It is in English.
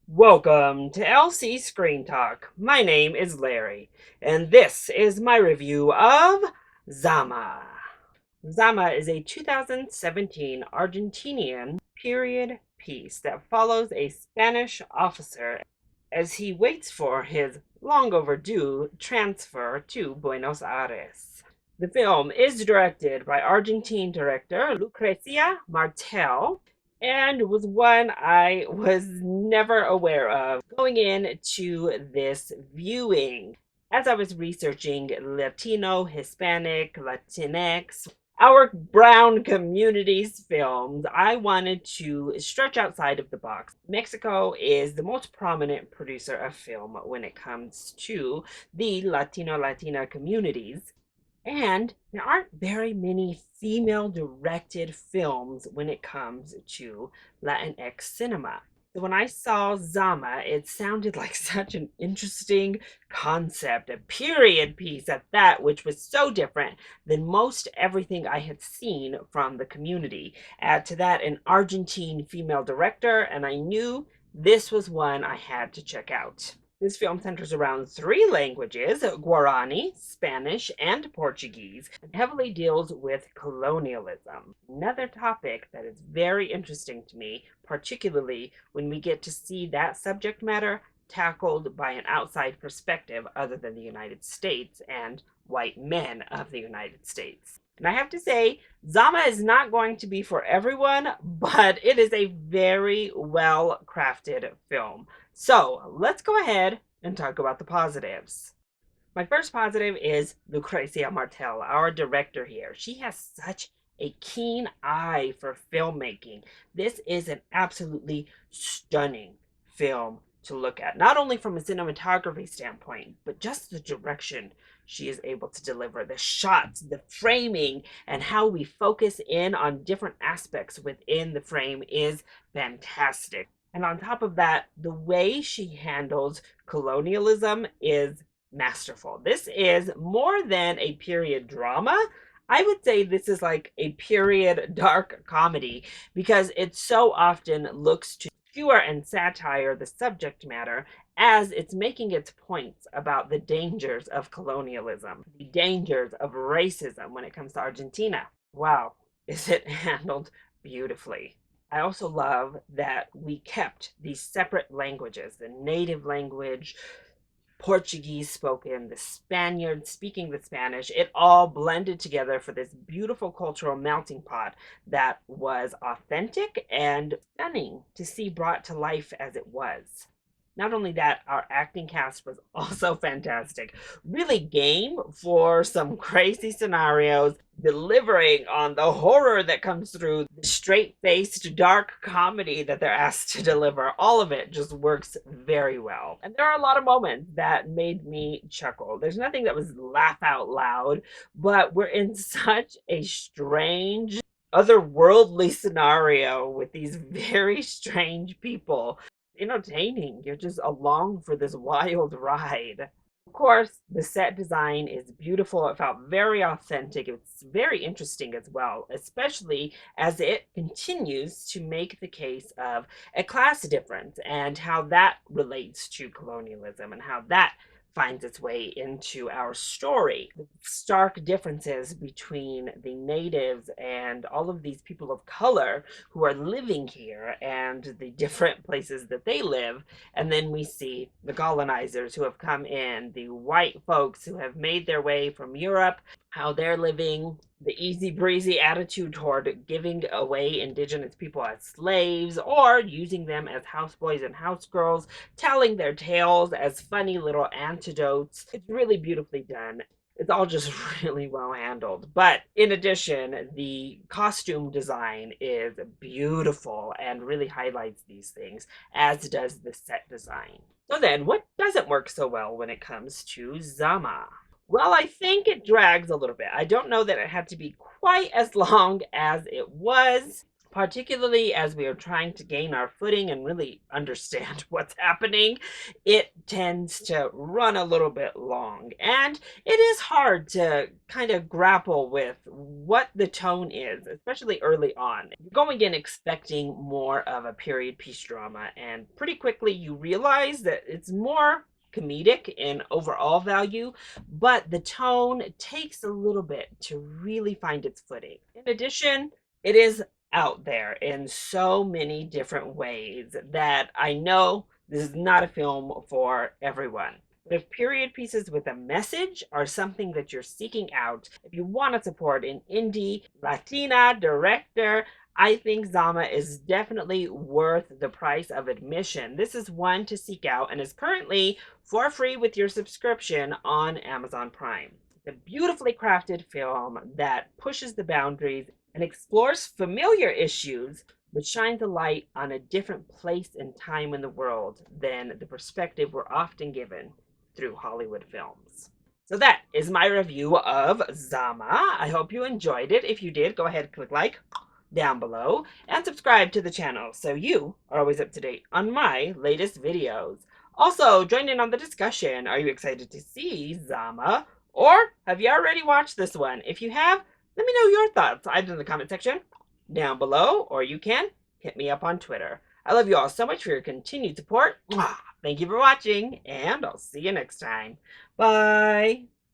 Welcome to LC Screen Talk. My name is Larry, and this is my review of Zama. Zama is a 2017 Argentinian period piece that follows a Spanish officer as he waits for his long overdue transfer to Buenos Aires. The film is directed by Argentine director Lucrecia Martel and was one I was never aware of going into this viewing. As I was researching Latino, Hispanic, LatinX, our brown communities films, I wanted to stretch outside of the box. Mexico is the most prominent producer of film when it comes to the Latina communities. And there aren't very many female directed films when it comes to Latinx cinema. So when I saw Zama, it sounded like such an interesting concept, a period piece at that, which was so different than most everything I had seen from the community. Add to that an Argentine female director, and I knew this was one I had to check out. This film centers around three languages, Guarani, Spanish, and Portuguese, and heavily deals with colonialism. Another topic that is very interesting to me, particularly when we get to see that subject matter tackled by an outside perspective other than the United States and white men of the United States. And I have to say, Zama is not going to be for everyone, but it is a very well crafted film. So let's go ahead and talk about the positives. My first positive is Lucrecia Martel, our director here. She has such a keen eye for filmmaking. This is an absolutely stunning film to look at, not only from a cinematography standpoint, but just the direction she is able to deliver, the shots, the framing, and how we focus in on different aspects within the frame is fantastic. And on top of that, the way she handles colonialism is masterful. This is more than a period drama. I would say this is like a period dark comedy because it so often looks to skewer and satire the subject matter as it's making its points about the dangers of colonialism, the dangers of racism when it comes to Argentina. Wow, is it handled beautifully. I also love that we kept these separate languages, the native language, Portuguese spoken, the Spaniards speaking the Spanish, it all blended together for this beautiful cultural melting pot that was authentic and stunning to see brought to life as it was. Not only that, our acting cast was also fantastic. Really game for some crazy scenarios, delivering on the horror that comes through the straight-faced dark comedy that they're asked to deliver. All of it just works very well. And there are a lot of moments that made me chuckle. There's nothing that was laugh out loud, but we're in such a strange otherworldly scenario with these very strange people. Entertaining. You're just along for this wild ride. Of course, the set design is beautiful. It felt very authentic. It's very interesting as well, especially as it continues to make the case of a class difference and how that relates to colonialism and how that finds its way into our story. The stark differences between the natives and all of these people of color who are living here and the different places that they live. And then we see the colonizers who have come in, the white folks who have made their way from Europe, how they're living, the easy breezy attitude toward giving away indigenous people as slaves or using them as houseboys and housegirls, telling their tales as funny little anecdotes. It's really beautifully done. It's all just really well handled. But in addition, the costume design is beautiful and really highlights these things, as does the set design. So then, what doesn't work so well when it comes to Zama? Well, I think it drags a little bit. I don't know that it had to be quite as long as it was. particularly as we are trying to gain our footing and really understand what's happening, it tends to run a little bit long. And it is hard to kind of grapple with what the tone is, especially early on. You're going in expecting more of a period piece drama, and pretty quickly you realize that it's more comedic in overall value, but the tone takes a little bit to really find its footing. In addition, it is out there in so many different ways that I know this is not a film for everyone. But if period pieces with a message are something that you're seeking out, if you want to support an indie Latina director, I think Zama is definitely worth the price of admission. This is one to seek out and is currently for free with your subscription on Amazon Prime. It's a beautifully crafted film that pushes the boundaries and explores familiar issues, but shines a light on a different place and time in the world than the perspective we're often given through Hollywood films. So that is my review of Zama. I hope you enjoyed it. If you did, go ahead and click like down below and subscribe to the channel so you are always up to date on my latest videos. Also, join in on the discussion. Are you excited to see Zama? Or have you already watched this one? If you have, let me know your thoughts either in the comment section down below, or you can hit me up on Twitter. I love you all so much for your continued support. Thank you for watching, and I'll see you next time. Bye!